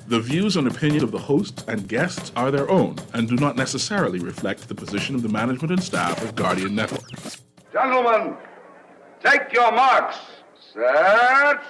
The views and opinions of the hosts and guests are their own and do not necessarily reflect the position of the management and staff of Guardian Network. Gentlemen, take your marks. Set.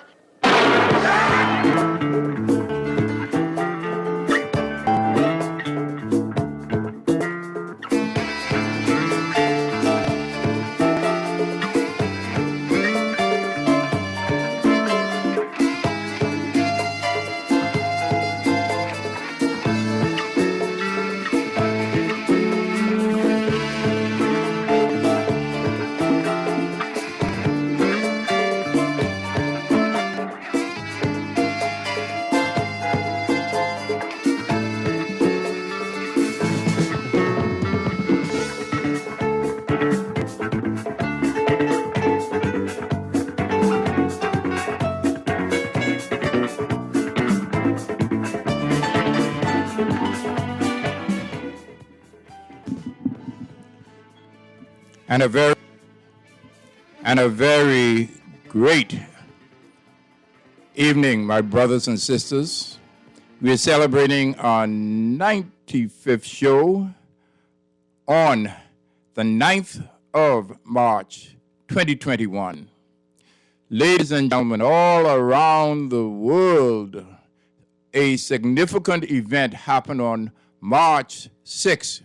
And a very great evening, my brothers and sisters. We are celebrating our 95th show on the 9th of March, 2021. Ladies and gentlemen, all around the world, a significant event happened on March 6,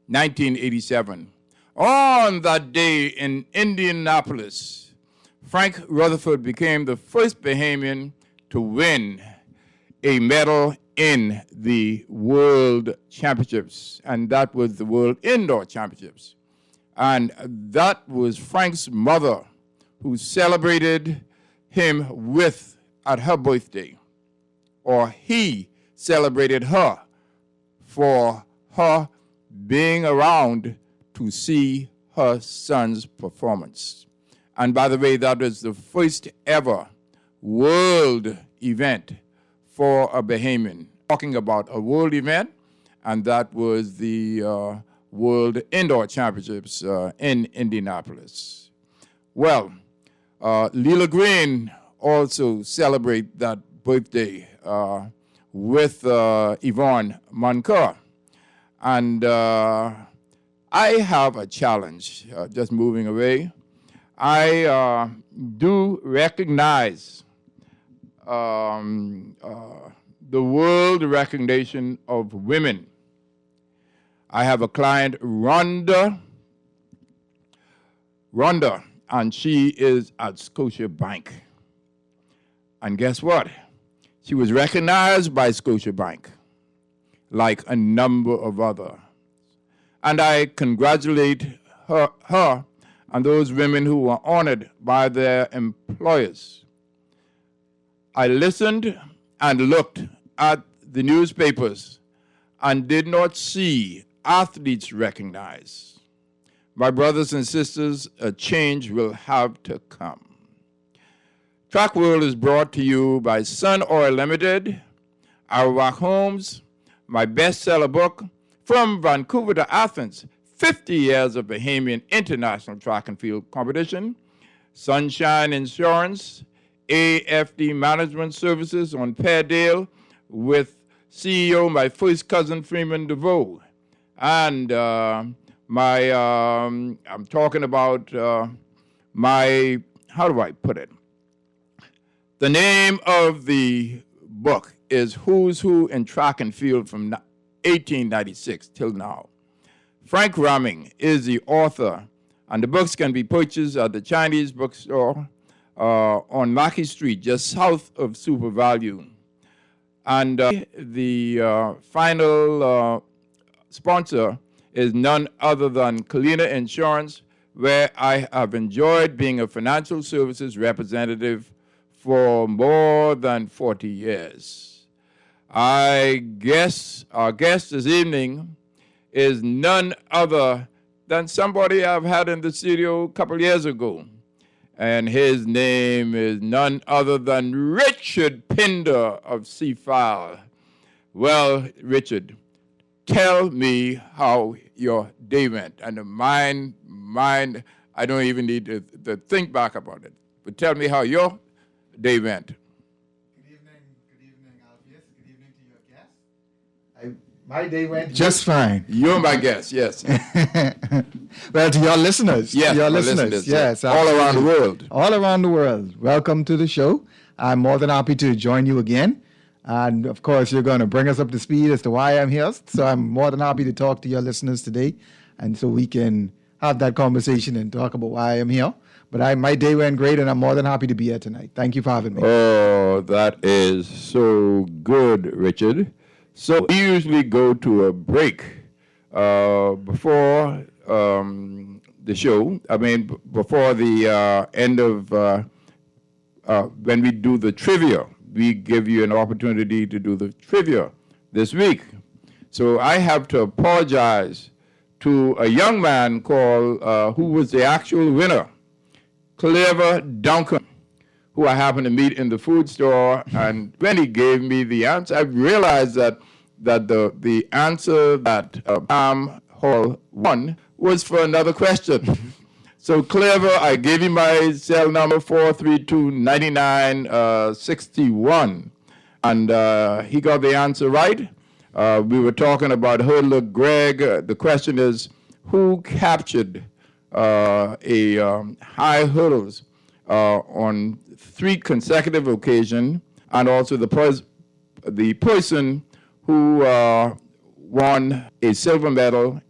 1987. On that day in Indianapolis, Frank Rutherford became the first Bahamian to win a medal in the World Championships, and that was the World Indoor Championships. And that was Frank's mother who celebrated him at her birthday, or he celebrated her for her being around to see her son's performance. And by the way, that was the first ever world event for a Bahamian. Talking about a world event, and that was the World Indoor Championships in Indianapolis. Well, Leela Green also celebrate that birthday with Yvonne Moncur. And I have a challenge, just moving away. I do recognize the world recognition of women. I have a client, Rhonda, and she is at Scotiabank. And guess what? She was recognized by Scotiabank, like a number of others. And I congratulate her and those women who were honored by their employers. I listened and looked at the newspapers and did not see athletes recognized. My brothers and sisters, a change will have to come. Track World is brought to you by Sun Oil Limited, Arawak Homes, my bestseller book, From Vancouver to Athens, 50 years of Bahamian International Track and Field Competition, Sunshine Insurance, AFD Management Services on Peardale with CEO, my first cousin, Freeman DeVoe. And I'm talking about my, how do I put it? The name of the book is Who's Who in Track and Field from 1896 till now. Frank Ramming is the author, and the books can be purchased at the Chinese bookstore on Mackey Street, just south of Super Value. And the final sponsor is none other than Kalina Insurance, where I have enjoyed being a financial services representative for more than 40 years. I guess our guest this evening is none other than somebody I've had in the studio a couple years ago. And his name is none other than Richard Pinder of CFAL. Well, Richard, tell me how your day went. And mine, I don't even need to think back about it. But tell me how your day went. Good evening, Alpheus. Good evening to your My day went just fine. You're my guest, yes. Well, to your listeners. Yes, to your my listeners. Yes. all around the world. All around the world. Welcome to the show. I'm more than happy to join you again. And of course, you're going to bring us up to speed as to why I'm here. So I'm more than happy to talk to your listeners today. And so we can have that conversation and talk about why I'm here. But my day went great, and I'm more than happy to be here tonight. Thank you for having me. Oh, that is so good, Richard. So we usually go to a break before the show. I mean, before the end of when we do the trivia. We give you an opportunity to do the trivia this week. So I have to apologize to a young man called, who was the actual winner, Clever Duncan, who I happened to meet in the food store. And when he gave me the answer, I realized that the answer that Pam Hall won was for another question. So Clever, I gave him my cell number 432-9961, and he got the answer right. We were talking about hurdler Greg. The question is, who captured high hurdles on 3 consecutive occasions, and also the person who won a silver medal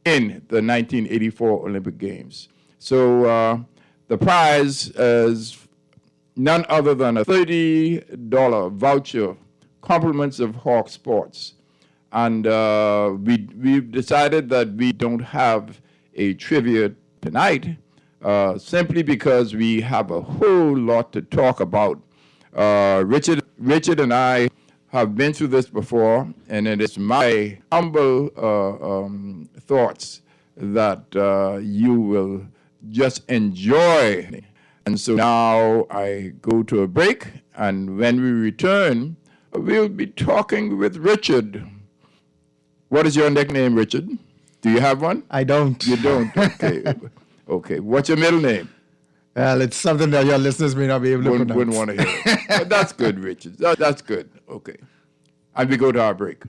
in the 1984 Olympic Games. So the prize is none other than a $30 voucher, compliments of Hawk Sports. And we've decided that we don't have a trivia tonight, simply because we have a whole lot to talk about. Richard and I have been through this before, and it is my humble thoughts that you will just enjoy. And so now I go to a break, and when we return, we'll be talking with Richard. What is your nickname, Richard? Do you have one? I don't. You don't? Okay. Okay. What's your middle name? Well, it's something that your listeners may not be able to pronounce. Wouldn't want to hear it. But that's good, Richard. That's good. Okay. And we go to our break.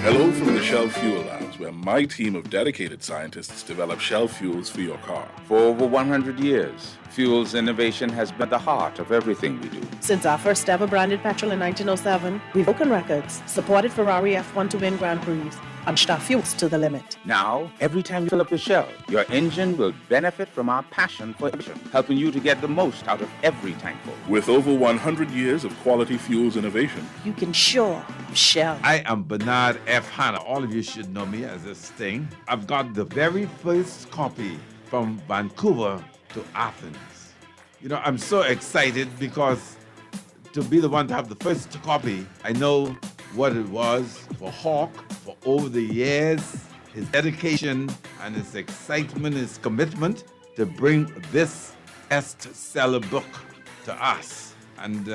Hello from the Shell Fuel Labs, where my team of dedicated scientists develop Shell fuels for your car. For over 100 years, fuels innovation has been at the heart of everything we do. Since our first ever branded petrol in 1907, we've broken records, supported Ferrari F1 to win Grand Prix, and pushed our fuels to the limit. Now, every time you fill up your Shell, your engine will benefit from our passion for innovation, helping you to get the most out of every tankful. With over 100 years of quality fuels innovation, You can sure Shell. I am Bernard F. Hanna. All of you should know me as this thing. I've got the very first copy from Vancouver to Athens. You know, I'm so excited because to be the one to have the first copy, I know what it was for Hawk for over the years, his dedication and his excitement, his commitment to bring this bestseller book to us. And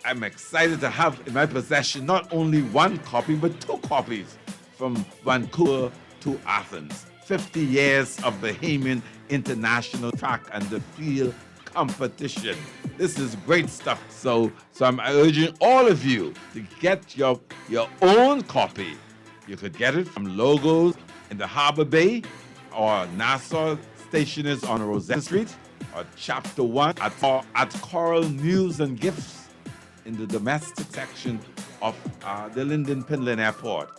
I'm excited to have in my possession not only one copy, but 2 copies from Vancouver to Athens. 50 years of Bahamian International Track and the Field Competition. This is great stuff. So I'm urging all of you to get your own copy. You could get it from Logos in the Harbor Bay, or Nassau Stationers on Rosetta Street, or Chapter 1 at Coral News and Gifts in the domestic section of the Linden Pinland Airport.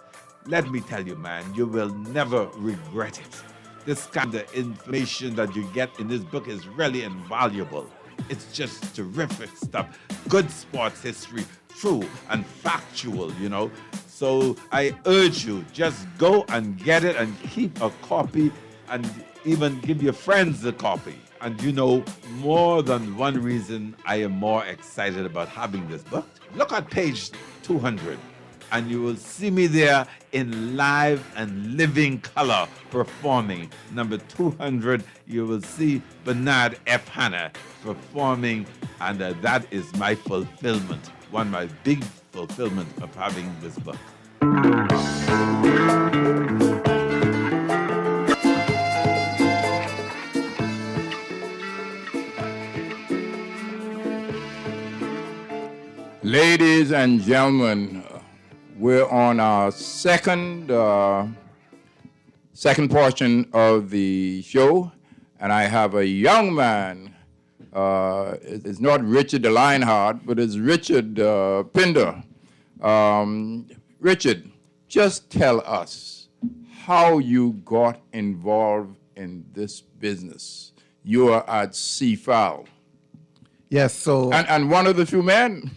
Let me tell you, man, you will never regret it. This kind of information that you get in this book is really invaluable. It's just terrific stuff. Good sports history, true and factual, you know. So I urge you, just go and get it and keep a copy and even give your friends a copy. And you know, more than one reason I am more excited about having this book. Look at page 200. And you will see me there in live and living color performing. Number 200, you will see Bernard F. Hanna performing, and that is my fulfillment, one of my big fulfillment of having this book. Ladies and gentlemen, we're on our second portion of the show, and I have a young man. It's not Richard the Lionheart, but it's Richard Pinder. Richard, just tell us how you got involved in this business. You are at CFAL. Yes, so And one of the few men.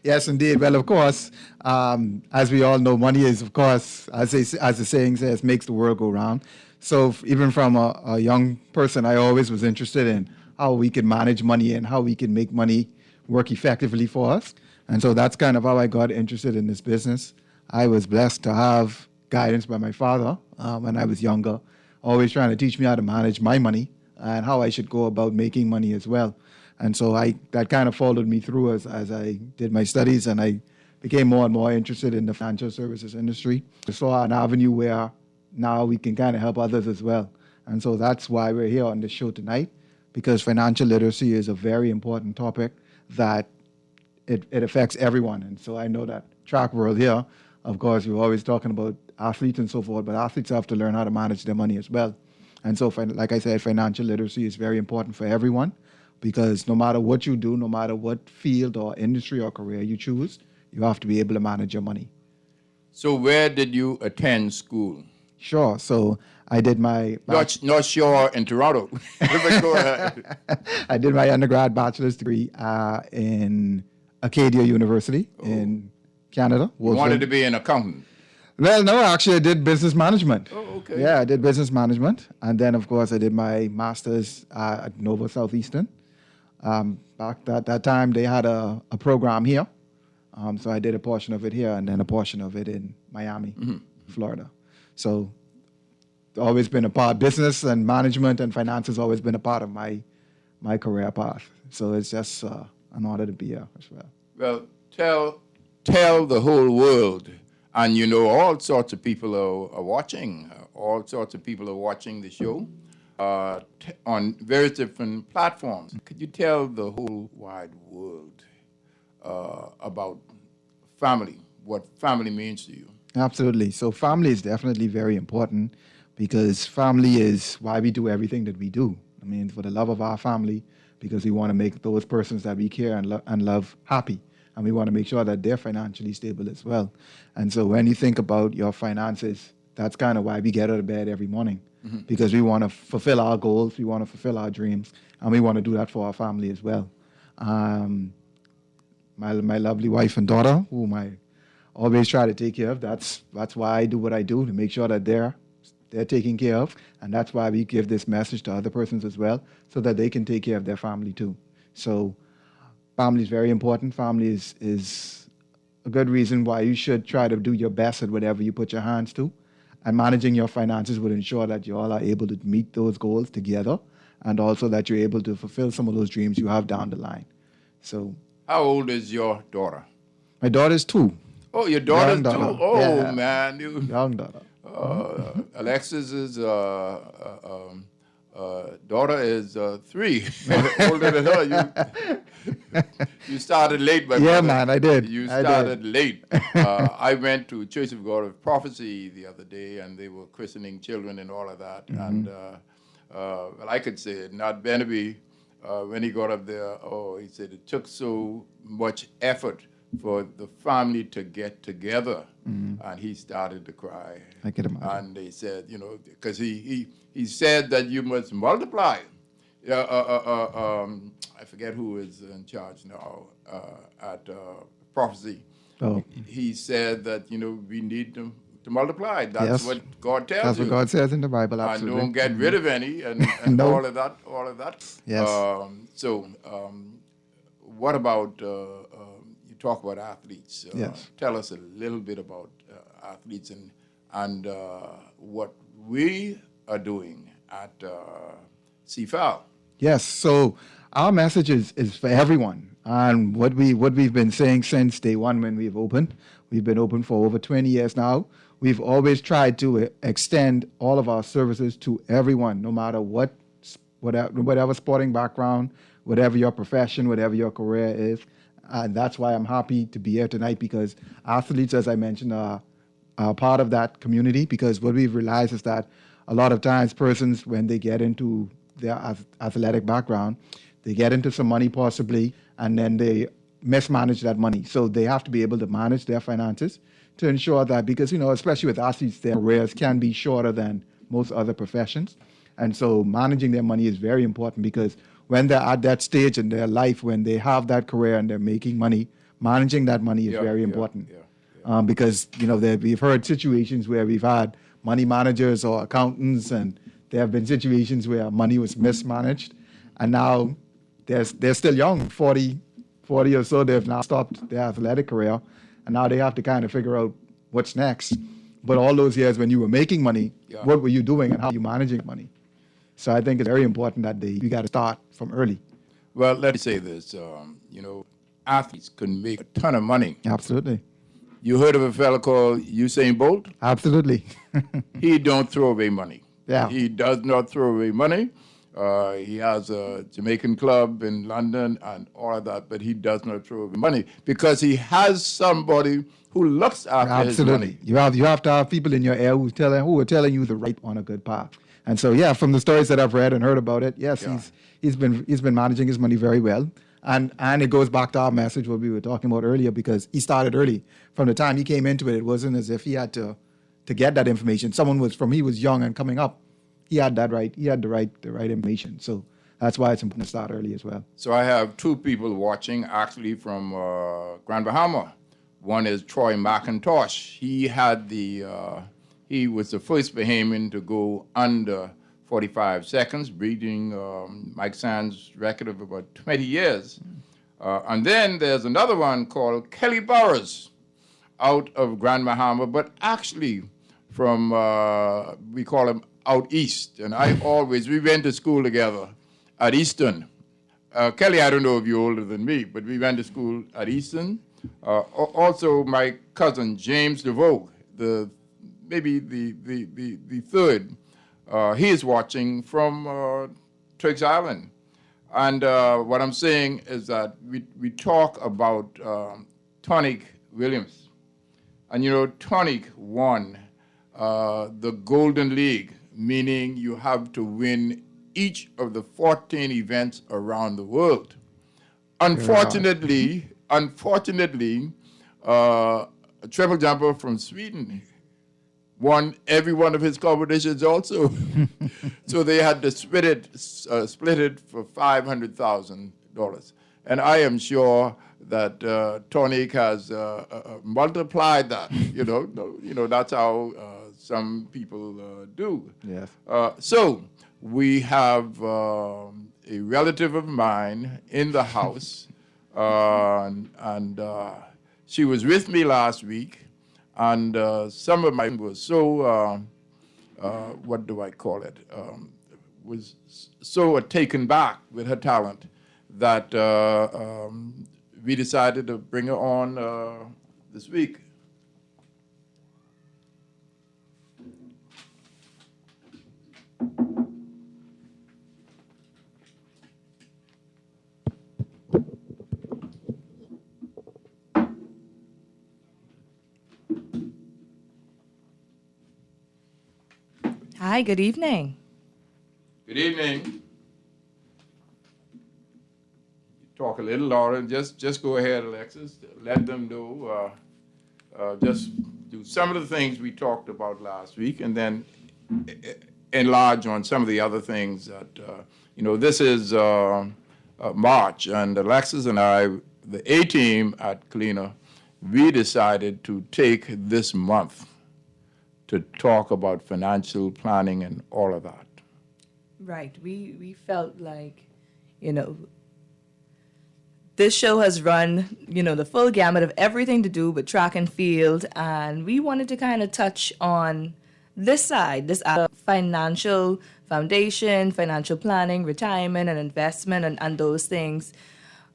yes, indeed. Well, of course, as we all know, money is, of course, as the saying says, makes the world go round. So even from a young person, I always was interested in how we can manage money and how we can make money work effectively for us. And so that's kind of how I got interested in this business. I was blessed to have guidance by my father when I was younger, always trying to teach me how to manage my money and how I should go about making money as well. And so that kind of followed me through as I did my studies, and I became more and more interested in the financial services industry. I saw an avenue where now we can kind of help others as well. And so that's why we're here on the show tonight, because financial literacy is a very important topic that it affects everyone. And so I know that track world here, of course, we're always talking about athletes and so forth, but athletes have to learn how to manage their money as well. And so, like I said, financial literacy is very important for everyone, because no matter what you do, no matter what field or industry or career you choose, you have to be able to manage your money. So where did you attend school? Sure. So I did my... Not sure in Toronto. Go ahead. I did my undergrad bachelor's degree in Acadia University in Canada. You wanted to be an accountant. Well, no, actually, I did business management. Oh, okay. Yeah, I did business management. And then, of course, I did my master's at Nova Southeastern. Back that time, they had a program here. So I did a portion of it here and then a portion of it in Miami, Florida. So always been a part, business and management and finance has always been a part of my career path. So it's just an honor to be here as well. Well, tell the whole world, and you know all sorts of people are watching. All sorts of people are watching the show on various different platforms. Could you tell the whole wide world about family, what family means to you? Absolutely. So family is definitely very important, because family is why we do everything that we do. I mean, for the love of our family, because we want to make those persons that we care and love happy. And we want to make sure that they're financially stable as well. And so when you think about your finances, that's kind of why we get out of bed every morning, because we want to fulfill our goals, we want to fulfill our dreams, and we want to do that for our family as well. My lovely wife and daughter, whom I always try to take care of, that's why I do what I do, to make sure that they're taken care of. And that's why we give this message to other persons as well, so that they can take care of their family too. So family is very important. Family is a good reason why you should try to do your best at whatever you put your hands to. And managing your finances would ensure that you all are able to meet those goals together, and also that you're able to fulfill some of those dreams you have down the line. So, how old is your daughter? My daughter's 2. Oh, your daughter's Young daughter. 2? Oh, Yeah. man. Young daughter. Alexis's daughter is 3, older than her. You started late, my brother. Yeah, man, I did. You I started did. late. I went to Church of God of Prophecy the other day, and they were christening children and all of that. And well, I could say it. Not Benaby, when he got up there, he said it took so much effort for the family to get together, and he started to cry. I can imagine. And they said, because he said that you must multiply. I forget who is in charge now at Prophecy. Oh. He said that we need to multiply. That's Yes. what God tells That's you. what God says in the Bible, And absolutely. don't get rid of any, and No. all of that. Yes. What about you talk about athletes? Yes. Tell us a little bit about athletes and what we are doing at CFAL. Yes, so our message is for everyone. And what we've been saying since day one when we've opened, we've been open for over 20 years now. We've always tried to extend all of our services to everyone, no matter whatever sporting background, whatever your profession, whatever your career is. And that's why I'm happy to be here tonight, because athletes, as I mentioned, are part of that community. Because what we've realized is that a lot of times persons, when they get into their athletic background, they get into some money possibly, and then they mismanage that money. So they have to be able to manage their finances to ensure that, because, especially with athletes, their careers can be shorter than most other professions. And so managing their money is very important, because when they're at that stage in their life, when they have that career and they're making money, managing that money is very important. Because, we've heard situations where we've had money managers or accountants, and there have been situations where money was mismanaged. And now they're still young, 40 or so, they've now stopped their athletic career, and now they have to kind of figure out what's next. But all those years when you were making money, what were you doing and how are you managing money? So I think it's very important that you got to start from early. Well, let me say this. Athletes can make a ton of money. Absolutely. You heard of a fellow called Usain Bolt? Absolutely. He don't throw away money. Yeah. He does not throw away money. He has a Jamaican club in London and all of that, but he does not throw away money because he has somebody who looks after his money. You have to have people in your ear who are telling you the right on a good path. And so, from the stories that I've read and heard about it, yes, he's been managing his money very well. And it goes back to our message, what we were talking about earlier, because he started early. From the time he came into it, it wasn't as if he had to get that information. He was young and coming up, he had the right information. So that's why it's important to start early as well. So I have two people watching, actually from Grand Bahama. One is Troy McIntosh. He was the first Bahamian to go under 45 seconds, beating Mike Sands' record of about 20 years. And then there's another one called Kelly Burrows out of Grand Bahama, but actually from, we call him out east. And we went to school together at Easton. Kelly, I don't know if you're older than me, but we went to school at Easton. Also, my cousin, James DeVoe, maybe the third, he is watching from Turks Island. And what I'm saying is that we talk about Tonic Williams. And Tonic won the Golden League, meaning you have to win each of the 14 events around the world. Unfortunately, a triple jumper from Sweden won every one of his competitions also. So they had to split it for $500,000. And I am sure that Tonic has multiplied that. That's how some people do. Yes. So we have a relative of mine in the house, and she was with me last week. And some of mine was so, what do I call it, was so taken back with her talent that we decided to bring her on this week. Hi, good evening. Good evening. Talk a little louder. Just go ahead, Alexis. Let them know. Just do some of the things we talked about last week, and then enlarge on some of the other things that This is March, and Alexis and I, the A team at Kalina, we decided to take this month to talk about financial planning and all of that. Right. We felt like, this show has run, the full gamut of everything to do with track and field, and we wanted to kind of touch on this side, financial foundation, financial planning, retirement and investment, and those things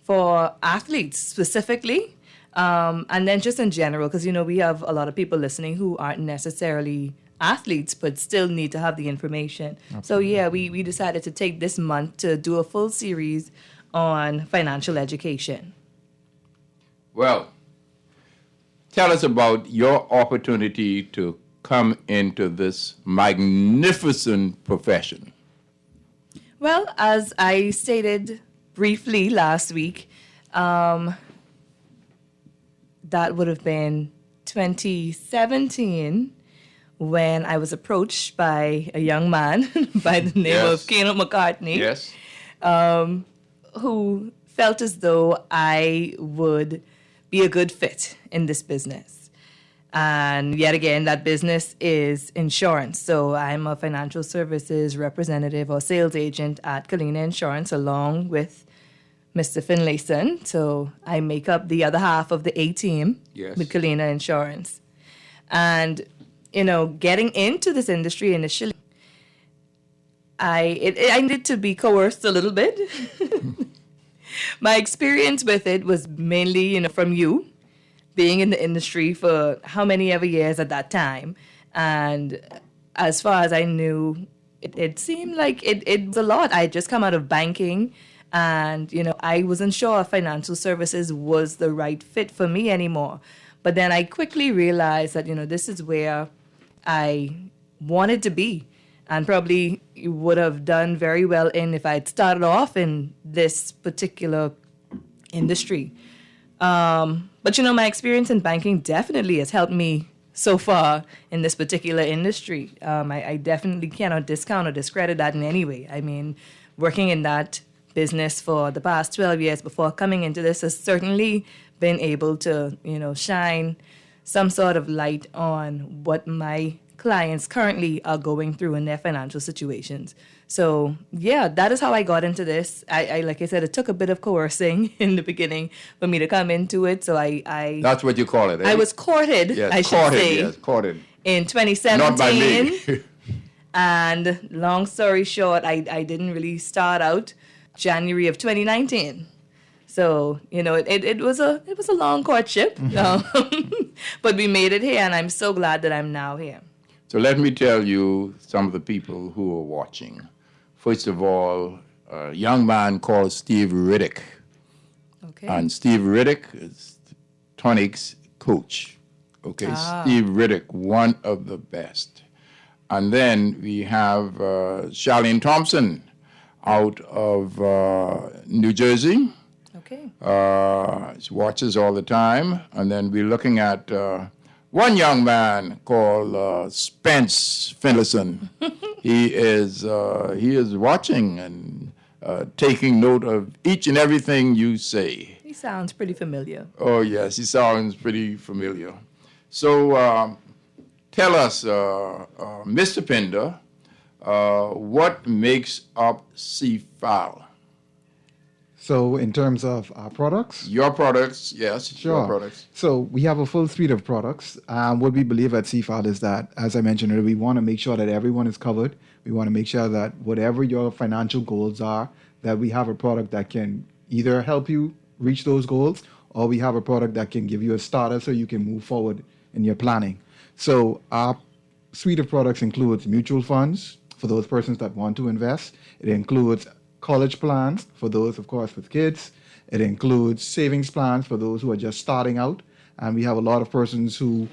for athletes specifically. And then just in general, because, we have a lot of people listening who aren't necessarily athletes, but still need to have the information. Absolutely. So, we decided to take this month to do a full series on financial education. Well, tell us about your opportunity to come into this magnificent profession. Well, as I stated briefly last week, that would have been 2017 when I was approached by a young man by the name Yes. of Keno McCartney. Yes? Who felt as though I would be a good fit in this business. And yet again, that business is insurance. So I'm a financial services representative or sales agent at Kalina Insurance along with Mr. Finlayson. So I make up the other half of the A team Yes. with Kalina Insurance. And, getting into this industry initially, I needed to be coerced a little bit. My experience with it was mainly, from you, being in the industry for how many ever years at that time. And as far as I knew, it seemed like it was a lot. I had just come out of banking and, I wasn't sure if financial services was the right fit for me anymore. But then I quickly realized that, this is where I wanted to be. And probably would have done very well in if I had started off in this particular industry. But my experience in banking definitely has helped me so far in this particular industry. I definitely cannot discount or discredit that in any way. I mean, working in that business for the past 12 years before coming into this has certainly been able to, shine some sort of light on what my clients currently are going through in their financial situations. So yeah, that is how I got into this. I like I said, it took a bit of coercing in the beginning for me to come into it. So I That's what you call it, eh? I was courted, yes, I should courted, say, yes, courted. in 2017. Not by me. And long story short, I didn't really start out January of 2019. So, it was a long courtship, but we made it here, and I'm so glad that I'm now here. So let me tell you some of the people who are watching. First of all, a young man called Steve Riddick. Okay. And Steve Riddick is Tonic's coach. Okay, Steve Riddick, one of the best. And then we have Charlene Thompson out of New Jersey. Okay. She watches all the time. And then we're looking at one young man called Spence Finlayson. He is watching and taking note of each and everything you say. He sounds pretty familiar. Oh, yes, he sounds pretty familiar. So tell us, Mr. Pinder, what makes up CFAL? So in terms of our products, Your products, yes, sure. your products. So we have a full suite of products. What we believe at CFAL is that, as I mentioned earlier, we want to make sure that everyone is covered. We want to make sure that whatever your financial goals are, that we have a product that can either help you reach those goals, or we have a product that can give you a starter so you can move forward in your planning. So our suite of products includes mutual funds for those persons that want to invest. It includes college plans for those, of course, with kids. It includes savings plans for those who are just starting out. And we have a lot of persons who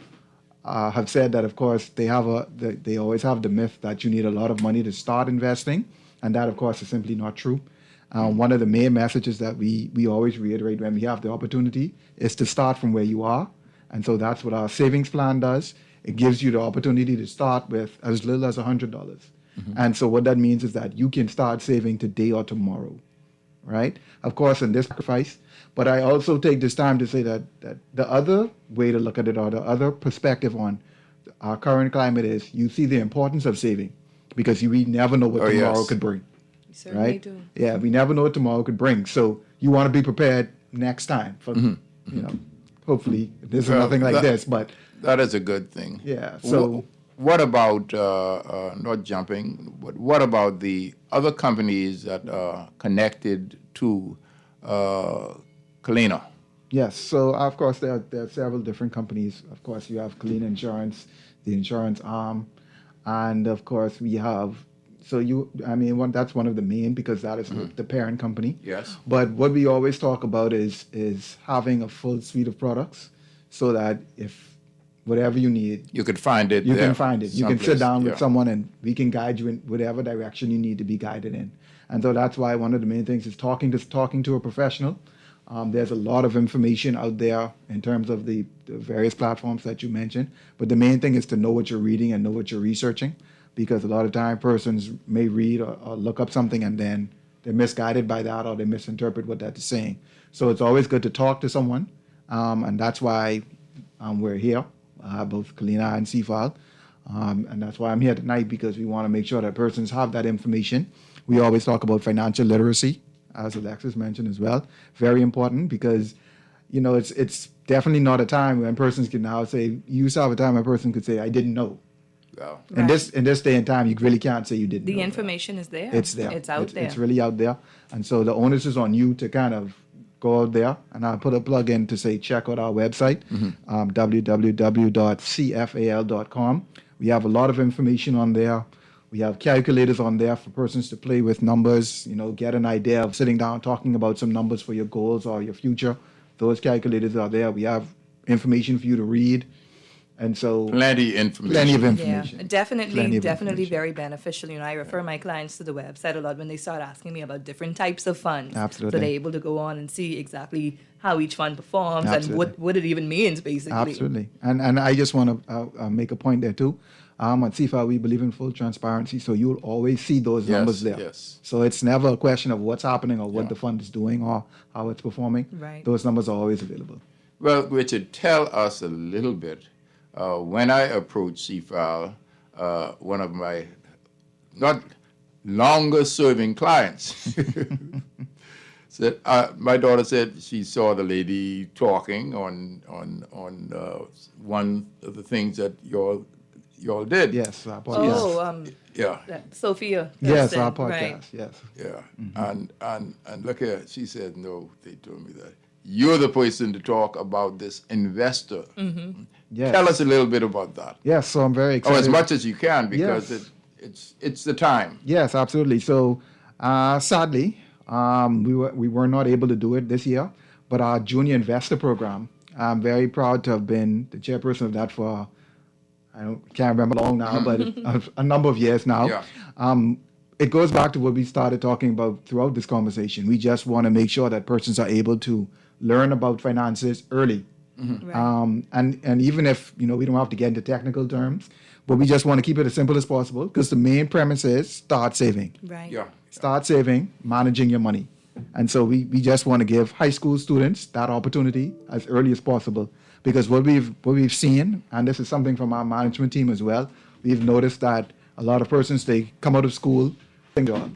have said that, of course, they always have the myth that you need a lot of money to start investing. And that, of course, is simply not true. One of the main messages that we always reiterate when we have the opportunity is to start from where you are. And so that's what our savings plan does. It gives you the opportunity to start with as little as $100. And so what that means is that you can start saving today or tomorrow, right? Of course, in this sacrifice. But I also take this time to say that the other way to look at it, or the other perspective on our current climate, is you see the importance of saving, because we never know what tomorrow could bring. You certainly Right? do. Yeah, we never know what tomorrow could bring. So you want to be prepared next time for, hopefully there's nothing like this, but That is a good thing. yeah. So What about, not jumping, but what about the other companies that are connected to Kalina? yes, so of course there are several different companies. Of course, you have Kalina Insurance, the insurance arm, and of course we have So that's one of the main, because that is the parent company. Yes. But what we always talk about is having a full suite of products, so that if whatever you need, You could find it you there, can find it. You can sit someplace, down with yeah. someone and we can guide you in whatever direction you need to be guided in. And so that's why one of the main things is talking to a professional. There's a lot of information out there in terms of the various platforms that you mentioned. But the main thing is to know what you're reading and know what you're researching, because a lot of time persons may read or look up something and then they're misguided by that, or they misinterpret what that is saying. So it's always good to talk to someone. And that's why we're here, both Kalina and CFAL. And that's why I'm here tonight, because we want to make sure that persons have that information. We always talk about financial literacy, as Alexis mentioned as well. Very important, because it's definitely not a time when persons can now say, you used to have a time when a person could say, I didn't know. Well, In this day and time, you really can't say you didn't know. The information is there. It's there. It's out there. It's really out there. And so the onus is on you to kind of go out there. And I'll put a plug in to say, check out our website, www.cfal.com. We have a lot of information on there. We have calculators on there for persons to play with numbers, get an idea of sitting down, talking about some numbers for your goals or your future. Those calculators are there. We have information for you to read. And so plenty information. plenty of Yeah, information. Plenty definitely of very information. beneficial. I refer my clients to the website a lot when they start asking me about different types of funds. Absolutely. So they're able to go on and see exactly how each fund performs Absolutely. and what it even means, basically. Absolutely. And I just want to make a point there too. At CFA, we believe in full transparency, so you'll always see those numbers there. Yes. So it's never a question of what's happening or what the fund is doing or how it's performing. Right. Those numbers are always available. Well, Richard, tell us a little bit. When I approached CFAL, one of my not longer serving clients said, my daughter said she saw the lady talking on one of the things that you all did. Yes, our podcast. Yeah. Sophia. Yes, Thurston, our podcast. right. Yes. Yeah. And look here, she said, no, they told me that. You're the person to talk about this investor. Yes. Tell us a little bit about that. Yes, so I'm very excited. Or as much as you can, because Yes. it's the time. Yes, absolutely. So, sadly, we were not able to do it this year, but our junior investor program, I'm very proud to have been the chairperson of that for, can't remember long now, but a number of years now. Yeah. It goes back to what we started talking about throughout this conversation. We just want to make sure that persons are able to learn about finances early. Right. And even if, we don't have to get into technical terms, but we just want to keep it as simple as possible, because the main premise is start saving. Right. Yeah. Start saving, managing your money. And so we just want to give high school students that opportunity as early as possible, because what we've seen, and this is something from our management team as well, we've noticed that a lot of persons, they come out of school, job.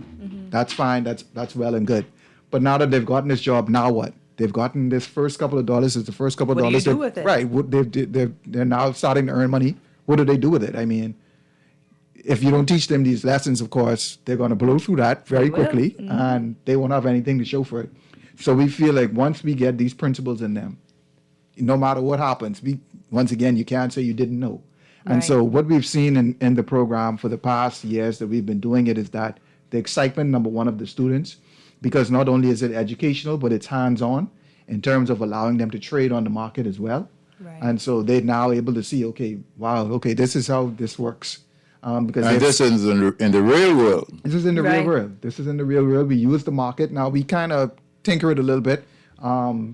That's fine, that's well and good. But now that they've gotten this job, now what? They've gotten this first couple of dollars. It's the first couple of What do you dollars. do with it? Right. They're now starting to earn money. What do they do with it? I mean, if you don't teach them these lessons, of course, they're going to blow through that very They will. quickly, and they won't have anything to show for it. So we feel like once we get these principles in them, no matter what happens, once again, you can't say you didn't know. And Right. so what we've seen in the program for the past years that we've been doing it is that the excitement, number one, of the students, because not only is it educational, but it's hands-on in terms of allowing them to trade on the market as well. Right. And so they're now able to see, this is how this works. Because And they've- this is in the real world. this is in the real Right. world. This is in the real world. We use the market. Now we kind of tinker it a little bit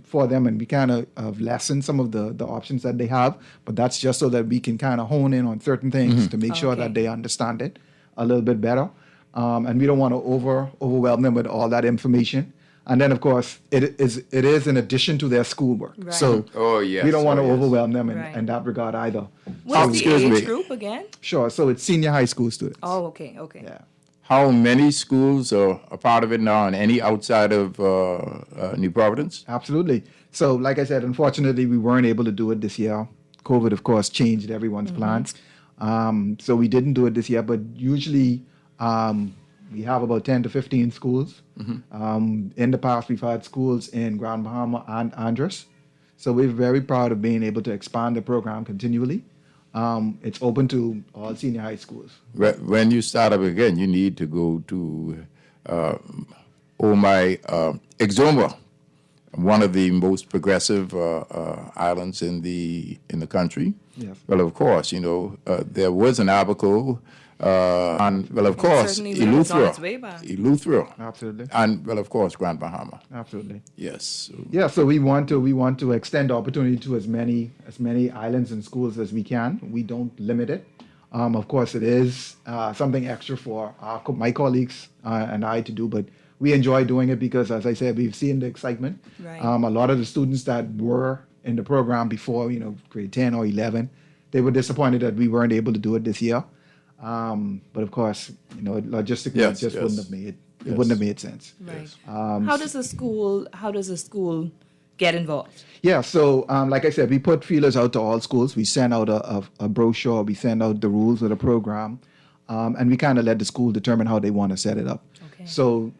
for them, and we kind of lessen some of the options that they have. But that's just so that we can kind of hone in on certain things to make sure Okay. that they understand it a little bit better. And we don't want to overwhelm them with all that information. And then, of course, it is in addition to their schoolwork. Right. So Oh, yes. we don't want to Oh, yes. overwhelm them Right. in that regard either. What's the excuse age me. group again? Sure. So it's senior high school students. Oh, okay. Yeah. How many schools are a part of it now, and any outside of New Providence? Absolutely. So, like I said, unfortunately, we weren't able to do it this year. COVID, of course, changed everyone's plans. So we didn't do it this year, but usually we have about 10 to 15 schools. In the past, we've had schools in Grand Bahama and Andros. So we're very proud of being able to expand the program continually. It's open to all senior high schools. When you start up again, you need to go to Exuma, one of the most progressive islands in the country. Yes. Well, of course, there was an Abaco, and well, of course, certainly will. It's on its way Eleuthera, back. Absolutely. and well, of course, Grand Bahama. Absolutely. Yes. Yeah, so we want to extend the opportunity to as many islands and schools as we can. We don't limit it. Of course, it is something extra for my colleagues and I to do, but we enjoy doing it because, as I said, we've seen the excitement. Right. A lot of the students that were in the program before, grade 10 or 11, they were disappointed that we weren't able to do it this year. But of course, logistically, Yes, it just yes. wouldn't have made sense. Right. How does a school get involved? Yeah, so like I said, we put feelers out to all schools. We send out a brochure, we send out the rules of the program, and we kind of let the school determine how they want to set it up. Okay. So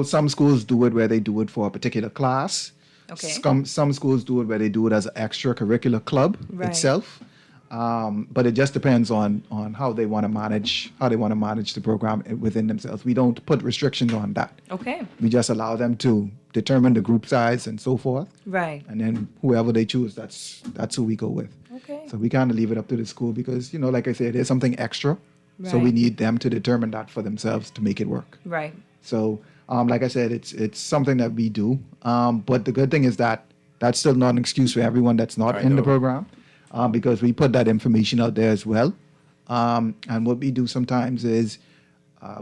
some schools do it where they do it for a particular class. Okay. Some schools do it where they do it as an extracurricular club Right. itself. But it just depends on how they want to manage the program within themselves. We don't put restrictions on that. Okay. We just allow them to determine the group size and so forth. Right. And then whoever they choose, that's who we go with. Okay. So we kind of leave it up to the school because, like I said, there's something extra. So we Right. need them to determine that for themselves to make it work. Right. So, like I said, it's something that we do. But the good thing is that that's still not an excuse for everyone that's not I in the know. program, because we put that information out there as well. And what we do sometimes is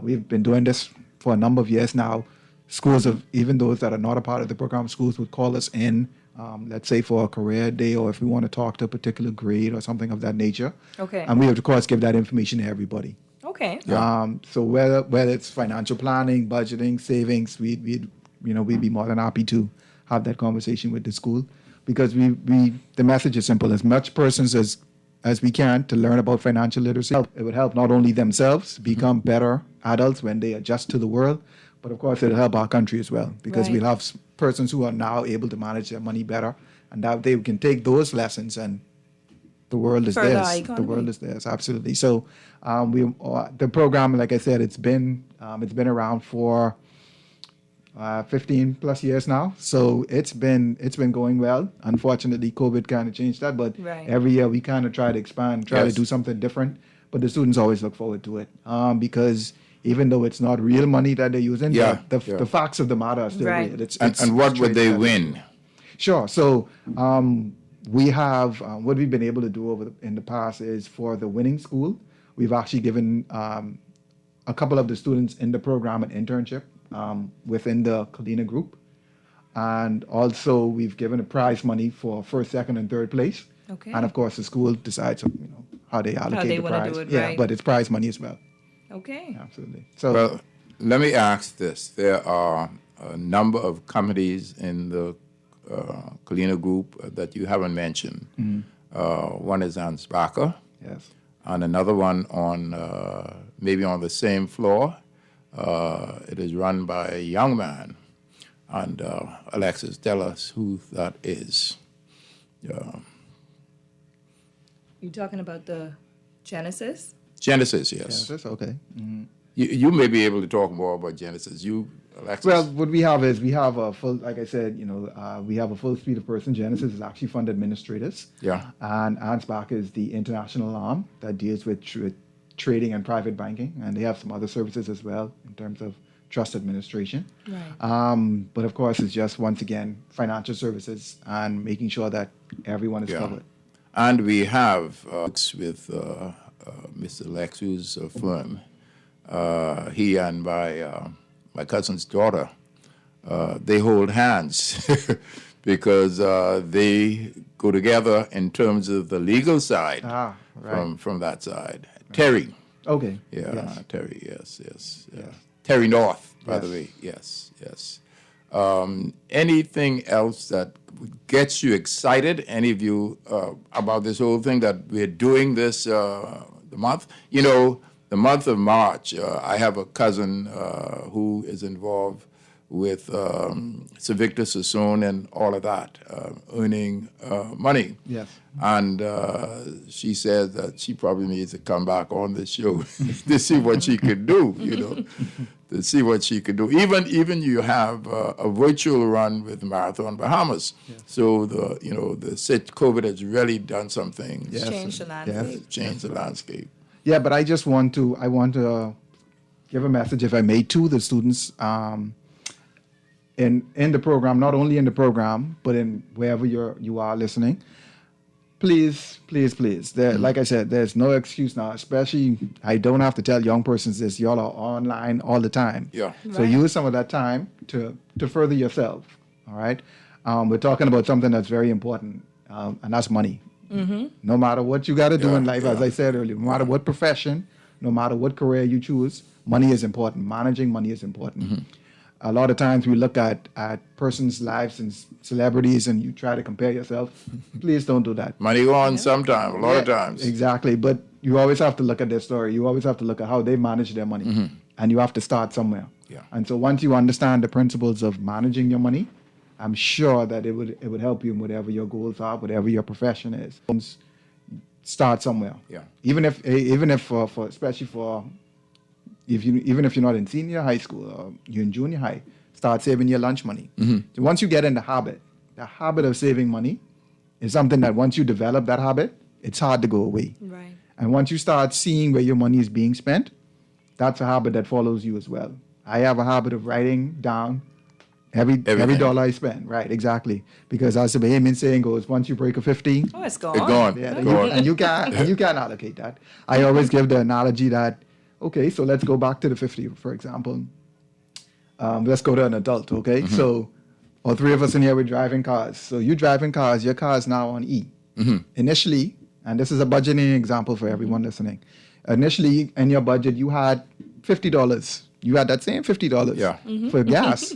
we've been doing this for a number of years now. Schools even those that are not a part of the program, schools would call us in, let's say for a career day, or if we want to talk to a particular grade or something of that nature. Okay. And we of course give that information to everybody. Okay. So whether it's financial planning, budgeting, savings, we'd be more than happy to have that conversation with the school, because the message is simple: as much persons as we can to learn about financial literacy. It would help not only themselves become better adults when they adjust to the world, but of course it'll help our country as well, because Right. we'll have persons who are now able to manage their money better, and that they can take those lessons and the world is Further our theirs. The economy. world is theirs, absolutely. So the program, like I said, it's been around for 15 plus years now. So it's been going well. Unfortunately, COVID kind of changed that, but Right. every year we kind of try to expand, try Yes. to do something different. But the students always look forward to it, because even though it's not real money that they're using, Yeah, the yeah. facts of the matter are still Right. real. And what would straight they facts. win? Sure. So we have what we've been able to do in the past is for the winning school, we've actually given a couple of the students in the program an internship within the Kalina group, and also we've given a prize money for first, second, and third place. Okay. And of course, the school decides how they allocate they the wanna prize. do it, Yeah, right. but it's prize money as well. Okay. Absolutely. So Well, let me ask this. There are a number of committees in the Kalina group that you haven't mentioned. One is on Sparker, yes. and another one on maybe on the same floor. It is run by a young man, and Alexis, tell us who that is. You talking about the Genesis? Genesis, yes. That's okay. You may be able to talk more about Genesis. You, Alexis? Well, what we have is we have a full, like I said, we have a full suite of person. Genesis is actually fund administrators. Yeah. And Ansbach is the international arm that deals with trading and private banking, and they have some other services as well in terms of trust administration. Right. But of course, it's just once again financial services and making sure that everyone is Yeah. covered. And we have with Mr. Lexus firm. He and my cousin's daughter, they hold hands because they go together in terms of the legal side Ah, right. from that side. Terry, Okay. yeah, Yes. Terry, yes. Terry North, by the Yes. way, yes. Anything else that gets you excited, any of you, about this whole thing that we're doing this the month? The month of March, I have a cousin who is involved with Sir Victor Sassoon and all of that, earning money. Yes. And she said that she probably needs to come back on the show to see what she could do, to see what she could do. Even you have a virtual run with Marathon Bahamas. Yes. So the COVID has really done some things. Yes. Change the landscape. Yes. Change the landscape. Yeah, but I want to give a message, if I may, to the students in the program, not only in the program, but in wherever you are listening. Please. Like I said, there's no excuse now, especially, I don't have to tell young persons this, y'all are online all the time. Yeah. So use some of that time to further yourself, all right? We're talking about something that's very important, and that's money. Mm-hmm. No matter what you got to do in life, as I said earlier, no matter what profession, no matter what career you choose, money is important. Managing money is important. Mm-hmm. A lot of times we look at persons' lives and celebrities and you try to compare yourself. Please don't do that. Money go on sometime, a lot of times. Exactly. But you always have to look at their story. You always have to look at how they manage their money. Mm-hmm. And you have to start somewhere. Yeah. And so once you understand the principles of managing your money, I'm sure that it would help you in whatever your goals are, whatever your profession is. Start somewhere. Yeah. Even if especially for even if you're not in senior high school or you're in junior high, start saving your lunch money. Mm-hmm. So once you get in the habit of saving money is something that once you develop that habit, it's hard to go away. Right. And once you start seeing where your money is being spent, that's a habit that follows you as well. I have a habit of writing down every dollar I spend. Right, exactly. Because as the Bahamian saying goes, once you break a 50, it's gone. It's gone. Yeah, and you can't allocate that. I always give the analogy that, okay, so let's go back to the 50, for example. Let's go to an adult, okay? Mm-hmm. So all three of us in here, we're driving cars. So you driving cars, your car is now on E. Mm-hmm. Initially, and this is a budgeting example for everyone listening, initially in your budget, you had $50. You had that same $50 for gas.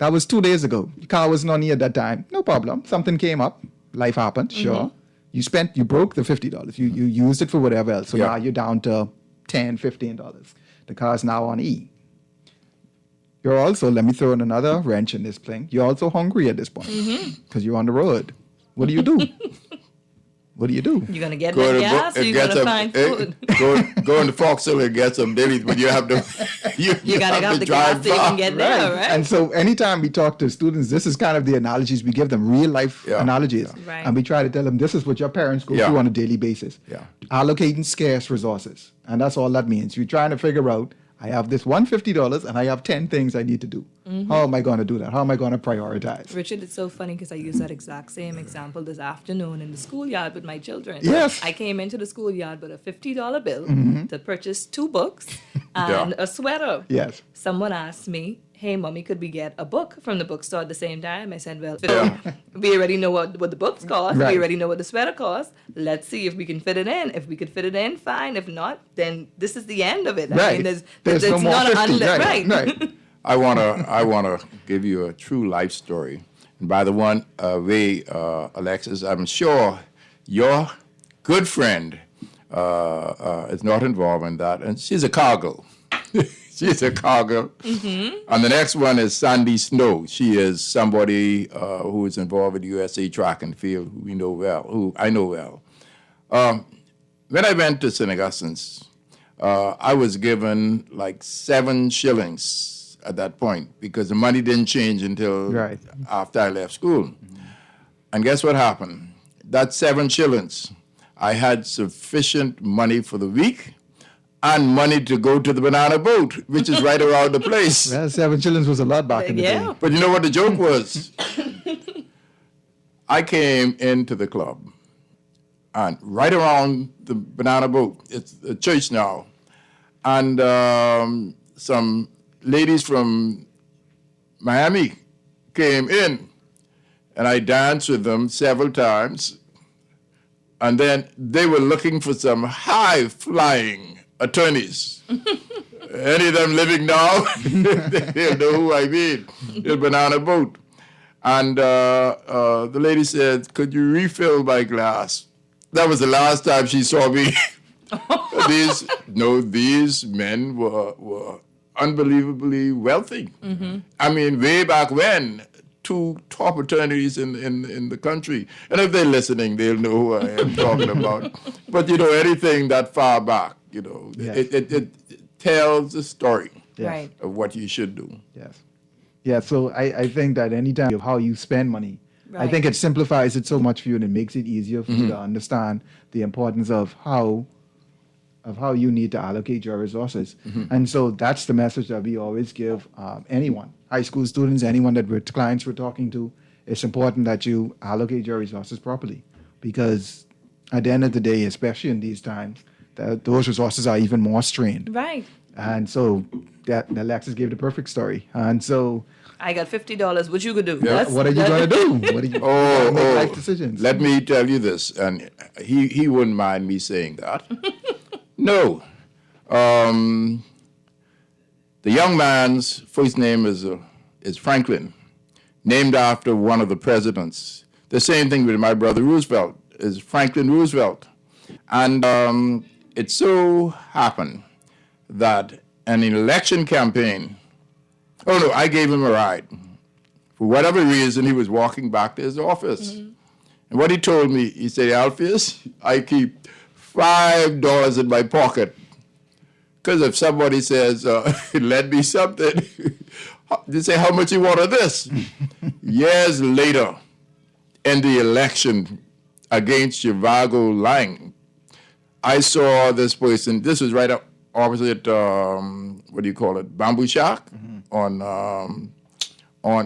That was 2 days ago. Your car wasn't on E at that time. No problem. Something came up. Life happened, sure. You broke the $50. You used it for whatever else. So now you're down to $10, $15. The car's now on E. You're also, let me throw in another wrench in this thing. You're also hungry at this point because you're on the road. What do you do? What do you do? You're going to get that gas or you're going to find food? Go into Foxhill and get some dailies, but you have to you got to have the gas so you can get there, right? And so anytime we talk to students, this is kind of the analogies. We give them real life analogies. Yeah. Right. And we try to tell them this is what your parents go through on a daily basis. Yeah. Allocating scarce resources. And that's all that means. You're trying to figure out, I have this $150 and I have 10 things I need to do. Mm-hmm. How am I going to do that? How am I going to prioritize? Richard, it's so funny because I used that exact same example this afternoon in the schoolyard with my children. Yes. I came into the schoolyard with a $50 bill to purchase 2 books and a sweater. Yes. Someone asked me, hey, Mommy, could we get a book from the bookstore at the same time? I said, well, we already know what the books cost. Right. We already know what the sweater costs. Let's see if we can fit it in. If we could fit it in, fine. If not, then this is the end of it. Right. I mean, there's no more 50. Right. I wanna give you a true life story. And by the way, Alexis, I'm sure your good friend is not involved in that, and she's a cargo. She's a cargo. Mm-hmm. And the next one is Sandy Snow. She is somebody who is involved with USA Track and Field, who I know well. When I went to St. Augustine's, I was given like 7 shillings at that point because the money didn't change until after I left school. Mm-hmm. And guess what happened? That 7 shillings, I had sufficient money for the week and money to go to the banana boat, which is right around the place. Well, 7 shillings was a lot back in the day. But you know what the joke was? I came into the club, and right around the banana boat, it's a church now, and some ladies from Miami came in, and I danced with them several times, and then they were looking for some high-flying attorneys. Any of them living now, they'll know who I mean. The banana boat. And the lady said, could you refill my glass? That was the last time she saw me. These men were unbelievably wealthy. I mean, way back when, two top attorneys in the country. And if they're listening, they'll know who I am talking about. But, anything that far back, Yes. it tells the story Right. of what you should do. Yes. Yeah, so I think that anytime of how you spend money, I Right. think it simplifies it so much for you and it makes it easier for you to understand the importance of how you need to allocate your resources. And so that's the message that we always give anyone, high school students, anyone that clients we're talking to. It's important that you allocate your resources properly because at the end of the day, especially in these times, those resources are even more strained. Right. And so that Alexis gave the perfect story. And so I got $50. What you could do? Yeah. That's- what are you going to do? What are you Oh, make oh, life decisions? let me tell you this, and he wouldn't mind me saying that. No. The young man's first name is Franklin, named after one of the presidents. The same thing with my brother Roosevelt, is Franklin Roosevelt. And it so happened that an election campaign, I gave him a ride. For whatever reason, he was walking back to his office. And what he told me, he said, Alpheus, I keep $5 in my pocket. Because if somebody says, lend me something, they say, how much you want of this? Years later, in the election against Zhivago Lang, I saw this person, this was right up opposite, Bamboo Shack? On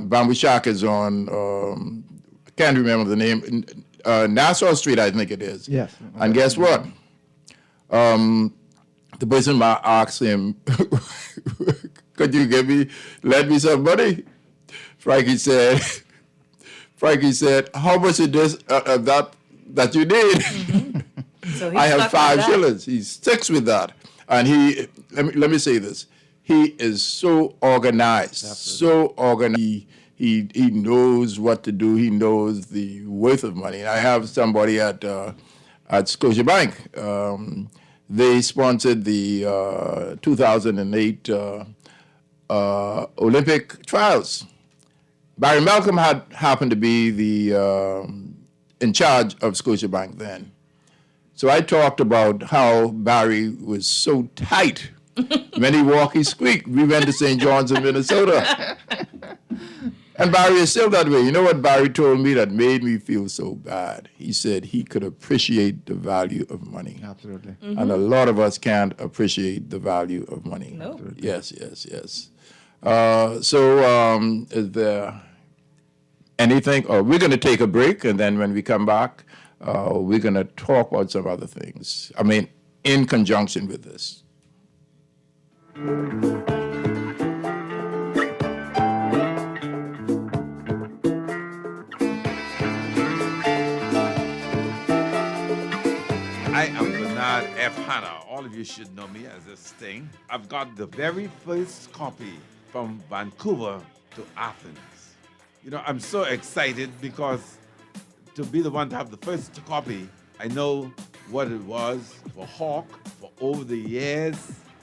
Bamboo Shack is on, I can't remember the name, Nassau Street, I think it is. Yes. And guess what? The person asked him, could you lend me some money? Frankie said, how much is this that you need? So he I have stuck with that. $5. He sticks with that. And let me say this. He is so organized, so organized. He knows what to do. He knows the worth of money. I have somebody at Scotiabank. They sponsored the 2008 Olympic trials. Barry Malcolm happened to be in charge of Scotiabank then. So I talked about how Barry was so tight. When he walked, he squeaked. We went to St. John's in Minnesota. And Barry is still that way. You know what Barry told me that made me feel so bad? He said he could appreciate the value of money. Absolutely. And a lot of us can't appreciate the value of money. No. Yes. So is there anything? We're going to take a break, and then when we come back, we're going to talk about some other things. I mean, in conjunction with this. I am Bernard F. Hanna. All of you should know me as this thing. I've got the very first copy from Vancouver to Athens. I'm so excited because to be the one to have the first copy, I know what it was for Hawk for over the years,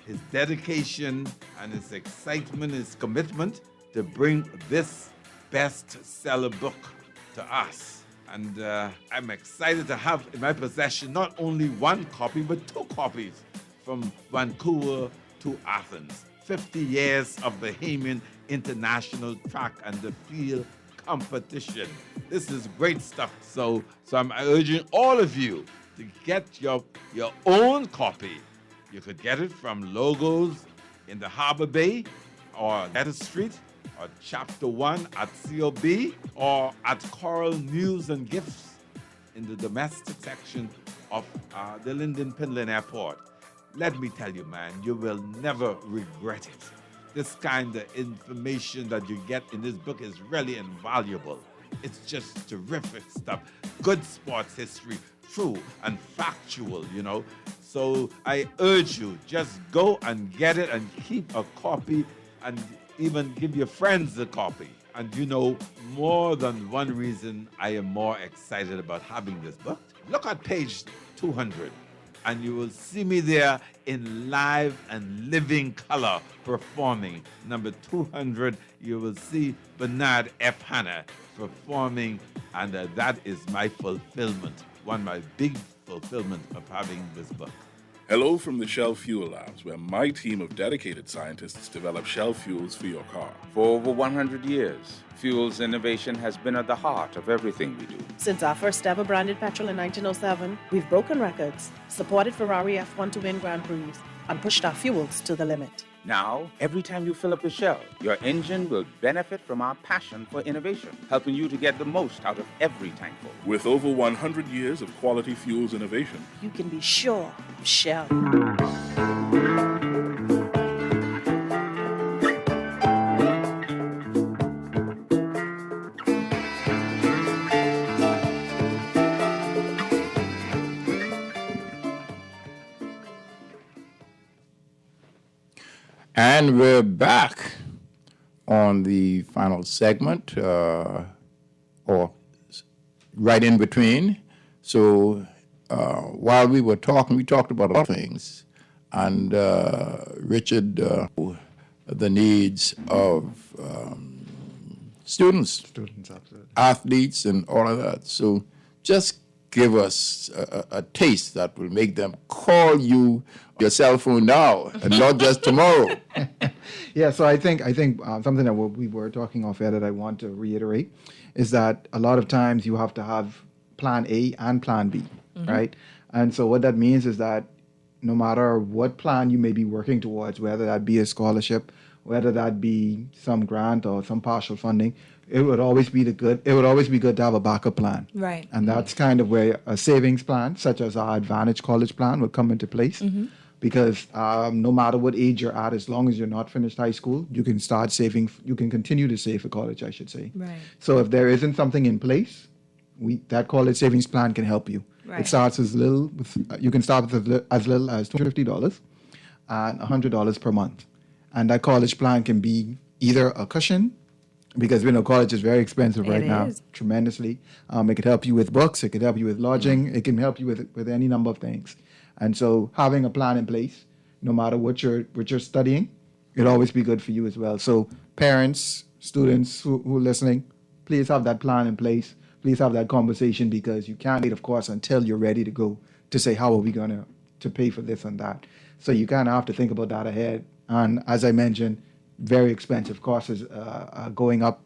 his dedication and his excitement, his commitment to bring this bestseller book to us. And I'm excited to have in my possession not only one copy, but two copies from Vancouver to Athens. 50 years of Bahamian International Track and the Field Competition. This is great stuff. So I'm urging all of you to get your own copy. You could get it from Logos in the Harbor Bay or Letter Street, or Chapter 1 at COB, or at Coral News and Gifts in the domestic section of the Linden Pinland Airport. Let me tell you, man, you will never regret it. This kind of information that you get in this book is really invaluable. It's just terrific stuff. Good sports history, true and factual, So I urge you, just go and get it and keep a copy and even give your friends a copy. And more than one reason I am more excited about having this book. Look at page 200. and you will see me there in live and living color performing. Number 200, you will see Bernard F. Hanna performing, and that is my fulfillment, one of my big fulfillment of having this book. Hello from the Shell Fuel Labs, where my team of dedicated scientists develop Shell fuels for your car. For over 100 years, fuels innovation has been at the heart of everything we do. Since our first ever branded petrol in 1907, we've broken records, supported Ferrari F1 to win Grand Prix, and pushed our fuels to the limit. Now, every time you fill up your Shell, your engine will benefit from our passion for innovation, helping you to get the most out of every tankful. With over 100 years of quality fuels innovation, You can be sure of Shell. And we're back on the final segment, or right in between. So while we were talking, we talked about a lot of things. And Richard, the needs of students, Absolutely. athletes, and all of that. So just give us a taste that will make them call you your cell phone now and not just tomorrow. Yeah, so I think something that we were talking off air that I want to reiterate is that a lot of times you have to have plan A and plan B, right? And so what that means is that no matter what plan you may be working towards, whether that be a scholarship, whether that be some grant or some partial funding, it would always be good to have a backup plan. Right. And that's kind of where a savings plan, such as our Advantage College plan, would come into place. Because no matter what age you're at, as long as you're not finished high school, you can start saving. You can continue to save for college, I should say. Right. So if there isn't something in place, that college savings plan can help you. Right. It starts as little. You can start with as little as $250 and $100 per month, and that college plan can be either a cushion, because we know college is very expensive right now, is. tremendously. It could help you with books. It could help you with lodging. It can help you with any number of things. And so having a plan in place, no matter what you're studying, it'll always be good for you as well. So parents, students who are listening, please have that plan in place. Please have that conversation, because you can't wait, of course, until you're ready to go to say, how are we going to pay for this and that? So you kind of have to think about that ahead. And as I mentioned, very expensive costs are going up.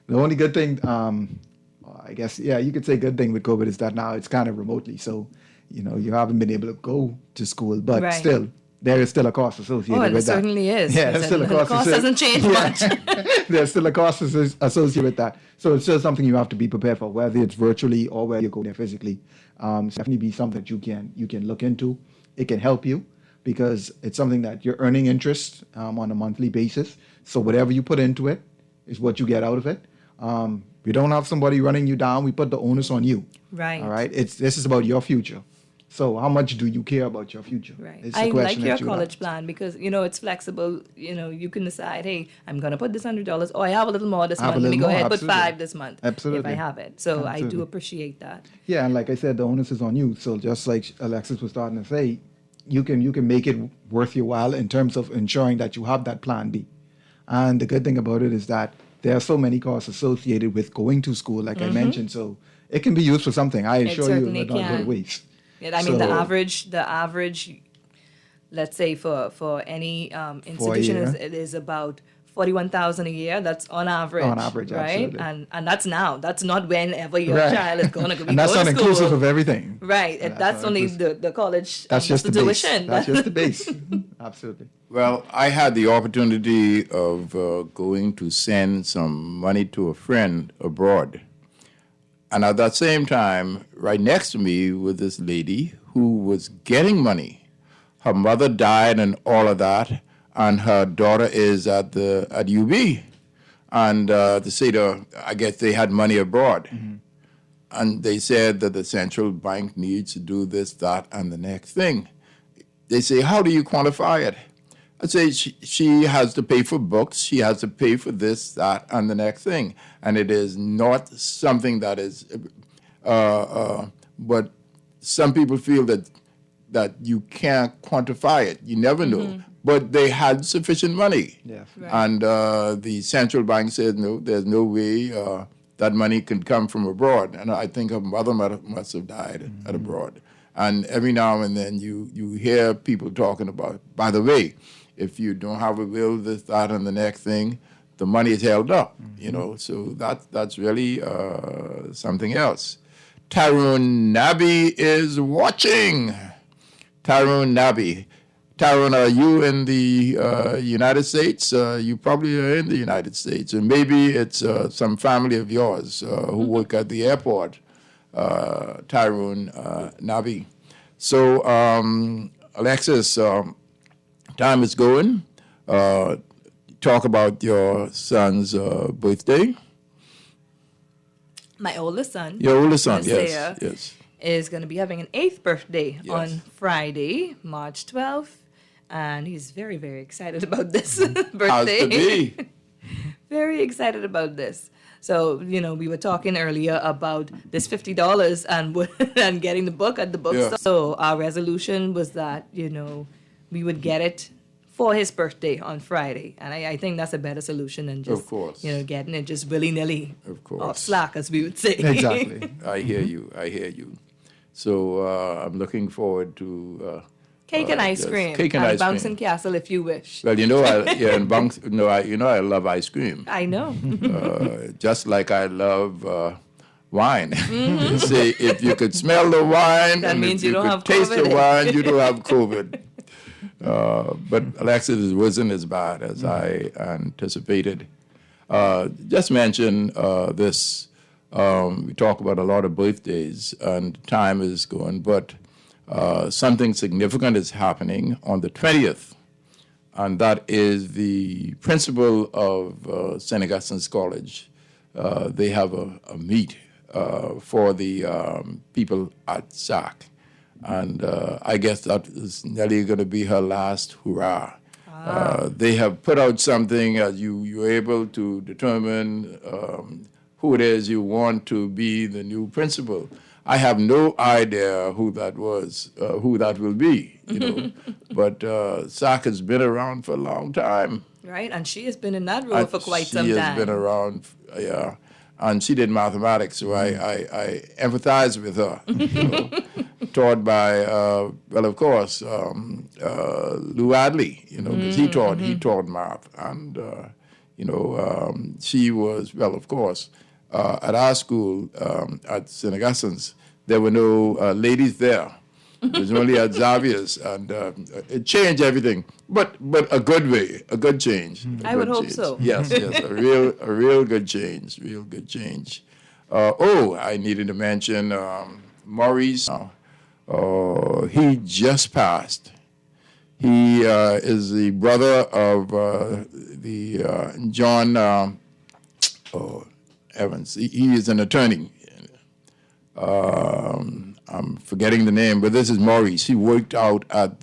The only good thing, I guess, you could say good thing with COVID is that now it's kind of remotely. So, you haven't been able to go to school, but Right. still, there is still a cost associated Oh, with that. it certainly is. Yeah, there's still a The cost. cost hasn't changed much. There's still a cost associated with that. So it's still something you have to be prepared for, whether it's virtually or whether you go there physically. So definitely be something that you can look into. It can help you, because it's something that you're earning interest on a monthly basis. So whatever you put into it is what you get out of it. We don't have somebody running you down. We put the onus on you. Right. All right. This is about your future. So how much do you care about your future? Right. It's the I like question your that you would college ask. plan because, it's flexible. You can decide, hey, I'm going to put this $100. Oh, I have a little more this I have month. a Let me little go more, ahead, put absolutely. $5 this month. Absolutely. If I have it. So I do Absolutely. appreciate that. Yeah, and like I said, the onus is on you. So just like Alexis was starting to say, you can make it worth your while in terms of ensuring that you have that plan B. And the good thing about it is that there are so many costs associated with going to school, like I mentioned. So it can be used for something. I assure you, certainly it will not go to can. waste. Yeah, I mean, the So- average, let's say for any institution year. it is about $41,000 a year. That's on average. On average, right? absolutely. And that's now. That's not whenever your Right. child is going to be And that's going not to school. inclusive of everything. Right. Yeah, That's not only inclusive. the college. That's just the base. tuition. That's just the base. Absolutely. Well, I had the opportunity of going to send some money to a friend abroad. And at that same time, right next to me was this lady who was getting money. Her mother died and all of that, and her daughter is at UB. And they said, I guess they had money abroad. And they said that the central bank needs to do this, that, and the next thing. They say, how do you quantify it? I say, she has to pay for books, she has to pay for this, that, and the next thing. And it is not something that is, but some people feel that that you can't quantify it. You never know. But they had sufficient money. Yes. Right. And the central bank said, no, there's no way that money can come from abroad. And I think her mother must have died at abroad. And every now and then you hear people talking about, by the way, if you don't have a will, this, that, and the next thing, the money is held up, you know. So that's really something else. Tyrone Nabi is watching. Tyrone Nabi. Tyrone, are you in the United States? You probably are in the United States. And maybe it's some family of yours who work at the airport, Tyrone Nabi. So, Alexis, time is going. Talk about your son's birthday. My oldest son. Your oldest son, Isaiah, yes. is going to be having an 8th birthday Yes. on Friday, March 12th. And he's very, very excited about this birthday. How's to be? Very excited about this. So, you know, we were talking earlier about this $50 and getting the book at the bookstore. Yeah. So our resolution was that, you know, we would get it for his birthday on Friday. And I think that's a better solution than just, Of course. you know, getting it just willy-nilly Of course. off slack, as we would say. Exactly. I hear you. I hear you. So I'm looking forward to. Cake and ice yes, cream. cake and ice Bouncing cream. Castle if you wish. Well, you know, I love ice cream. I know. Just like I love wine. You say if you could smell the wine That and means if you don't could have taste the COVID. wine, you don't have COVID. But Alexis wasn't as bad as I anticipated. Just mention this. We talk about a lot of birthdays and time is going, but something significant is happening on the 20th, and that is the principal of St. Augustine's College. They have a meet for the people at SAC, and I guess that is nearly going to be her last hurrah. They have put out something as you're able to determine who it is you want to be the new principal. I have no idea who that was, who that will be, you know. But SAC has been around for a long time. Right? And she has been in that role And for quite some She has time. been around, yeah. And she did mathematics, so I empathize with her. You know, taught by, well, of course, Lou Adley, you know, because he taught math. And, you know, she was, well, of course, at our school, at St. Augustine's, there were no ladies there. It was only at Xavier's, and it changed everything, but a good way, a good change. I would hope so. Yes, a real good change, I needed to mention Maurice. He just passed. He is the brother of the John Evans. He is an attorney. I'm forgetting the name, but this is Maurice. He worked out at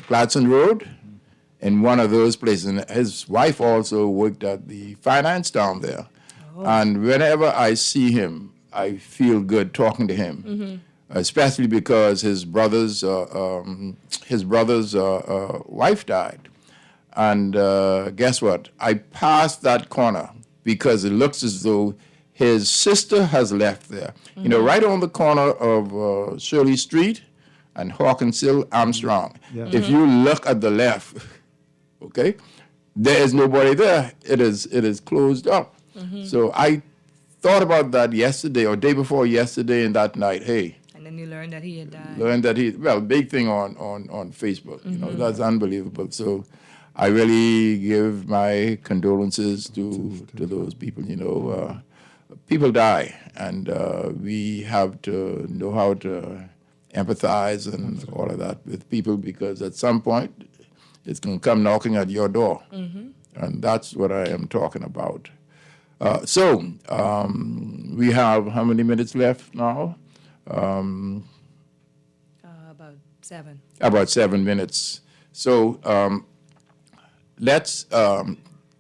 Gladstone Road in one of those places. And his wife also worked at the finance down there. Oh. And whenever I see him, I feel good talking to him, especially because his brother's wife died. And guess what? I passed that corner because it looks as though his sister has left there. You know, right on the corner of Shirley Street and Hawkins Hill, Armstrong. Yeah. If you look at the left, okay, there is nobody there. It is closed up. So I thought about that yesterday or day before yesterday and that night. Hey. And then you learned that he had died. Learned that big thing on Facebook. You know, that's unbelievable. So I really give my condolences to those people. You know, people die, and we have to know how to empathize and all of that with people, because at some point it's going to come knocking at your door, and that's what I am talking about. So we have how many minutes left now? About 7. About 7 minutes. So let's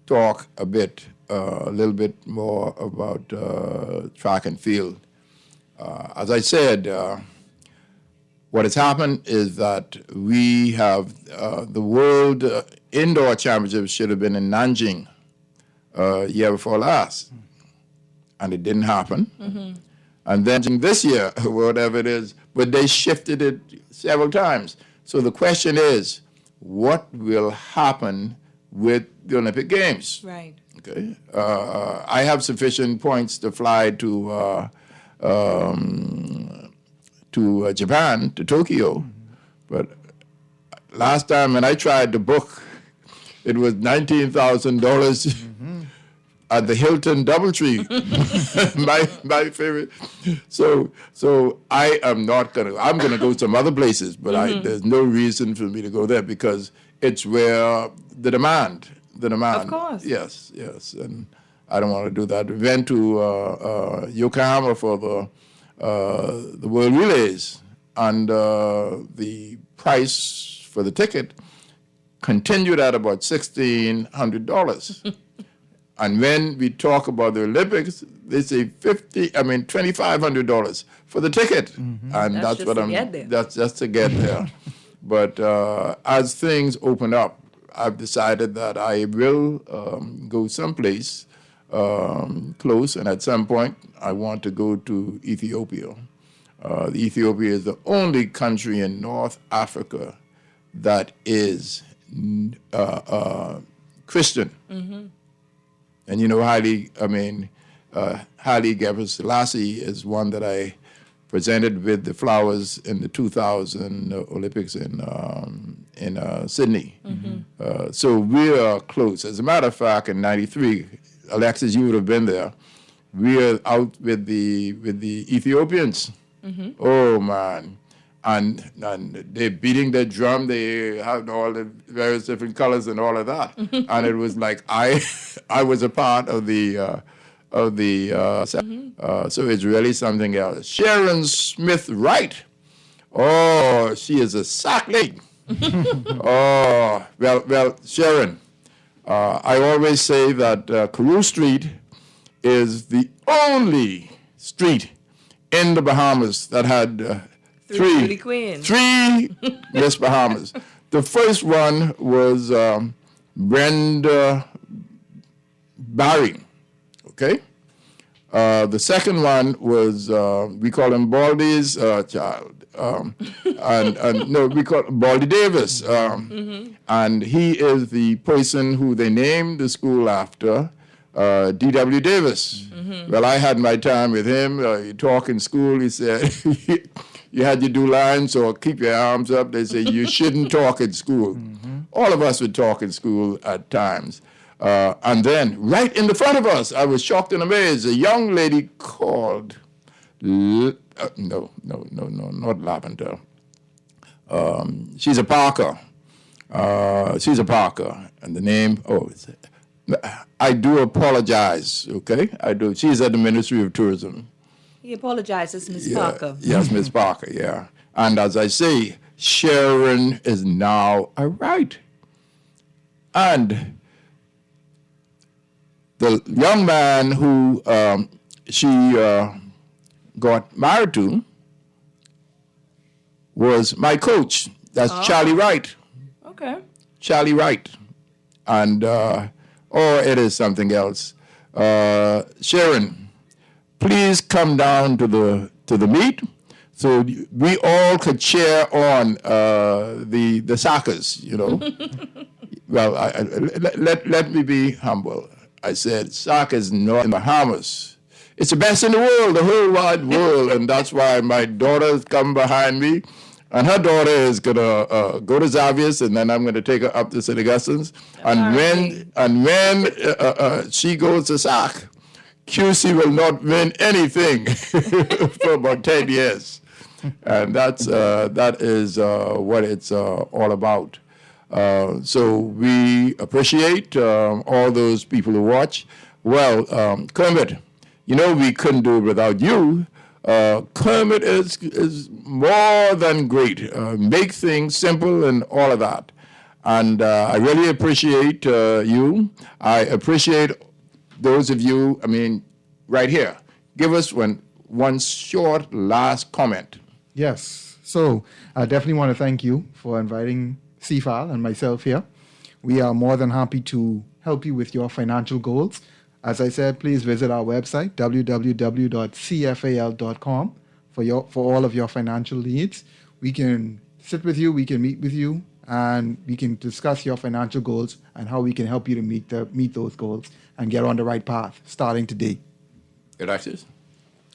talk a little bit more about track and field. As I said, What has happened is that we have the World Indoor Championships should have been in Nanjing year before last, and it didn't happen. And then this year, whatever it is, but they shifted it several times. So the question is, what will happen with the Olympic Games? Right. Okay. I have sufficient points to fly to Japan, to Tokyo, but last time when I tried to book, it was $19,000 at the Hilton DoubleTree, my favorite. So I am not gonna. I'm gonna go some other places, but there's no reason for me to go there because it's where the demand. Of course. Yes, and I don't want to do that. We went to Yokohama for the World Relays, and the price for the ticket continued at about $1,600. And when we talk about the Olympics, they say $2,500 for the ticket, and that's what I'm. That's just to get there. But as things open up, I've decided that I will go someplace close, and at some point, I want to go to Ethiopia. Ethiopia is the only country in North Africa that is Christian. And you know, Haile Gebrselassie is one that I presented with the flowers in the 2000 Olympics in Sydney. So we are close. As a matter of fact, in '93, Alexis, you would have been there. We are out with the Ethiopians. Oh man. And they're beating their drum. They have all the various different colors and all of that. And it was like I was a part of the so it's really something else. Sharon Smith Wright. Oh, she is a sack lady. Oh, well, Sharon. I always say that Carew Street is the only street in the Bahamas that had three Miss Bahamas. The first one was Brenda Barry, okay? The second one was, we call him Baldy's child. No, we call him Baldy Davis. And he is the person who they named the school after, D.W. Davis. Well, I had my time with him. You talk in school, he said, you had to do lines or keep your arms up. They say you shouldn't talk in school. All of us would talk in school at times. And then right in the front of us, I was shocked and amazed. A young lady called, no, not Lavender. She's a Parker. And the name, I do apologize, okay? I do. She's at the Ministry of Tourism. He apologizes, Ms. Parker. Yes, Ms. Parker, yeah. And as I say, Sharon is now a right. And the young man who she got married to was my coach. That's Charlie Wright. Okay. Charlie Wright. And, it is something else. Sharon, please come down to the meet so we all could cheer on the soccer's, you know. Well, let me be humble. I said, soccer is not in the Bahamas. It's the best in the world, the whole wide world, and that's why my daughter's come behind me, and her daughter is gonna go to Xavier's, and then I'm gonna take her up to St. Augustine's, and when she goes to SAC, QC will not win anything for about 10 years, and that is what it's all about. So we appreciate all those people who watch. Well, Kermit, you know we couldn't do it without you. Kermit is more than great. Make things simple and all of that. And I really appreciate you. I appreciate those of you, right here. Give us one short last comment. Yes. So I definitely want to thank you for inviting CFAL and myself here. We are more than happy to help you with your financial goals. As I said, please visit our website, www.cfal.com, for all of your financial needs. We can sit with you, we can meet with you, and we can discuss your financial goals and how we can help you to meet those goals and get on the right path starting today. Gracias.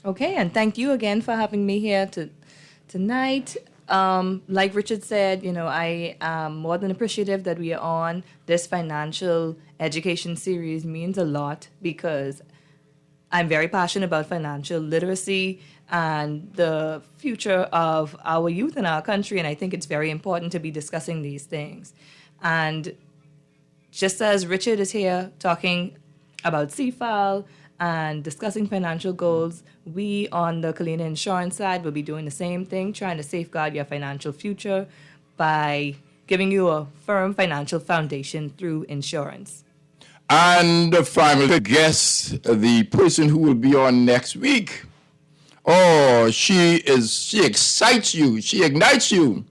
Okay, and thank you again for having me here tonight. Like Richard said, I am more than appreciative that we are on this financial education series. Means a lot because I'm very passionate about financial literacy and the future of our youth in our country, and I think it's very important to be discussing these things. And just as Richard is here talking about CFAL and discussing financial goals, we on the Kalina Insurance side will be doing the same thing, trying to safeguard your financial future by giving you a firm financial foundation through insurance. And finally, guess the person who will be on next week. Oh, she excites you. She ignites you.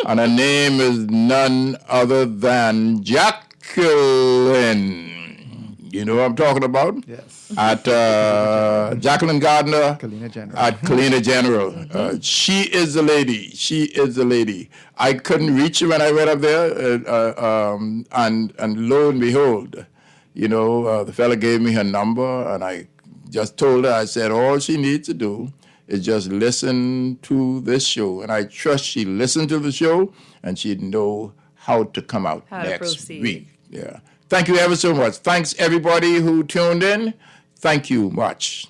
And her name is none other than Jacqueline. You know what I'm talking about? Yes. At Jacqueline Gardner Kalina General. at Kalina General. She is the lady. She is the lady. I couldn't reach her when I went up there, and lo and behold, the fella gave me her number, and I just told her, I said, all she needs to do is just listen to this show. And I trust she listened to the show, and she'd know how to come out How to next proceed. week. Yeah. Thank you ever so much. Thanks, everybody who tuned in. Thank you much.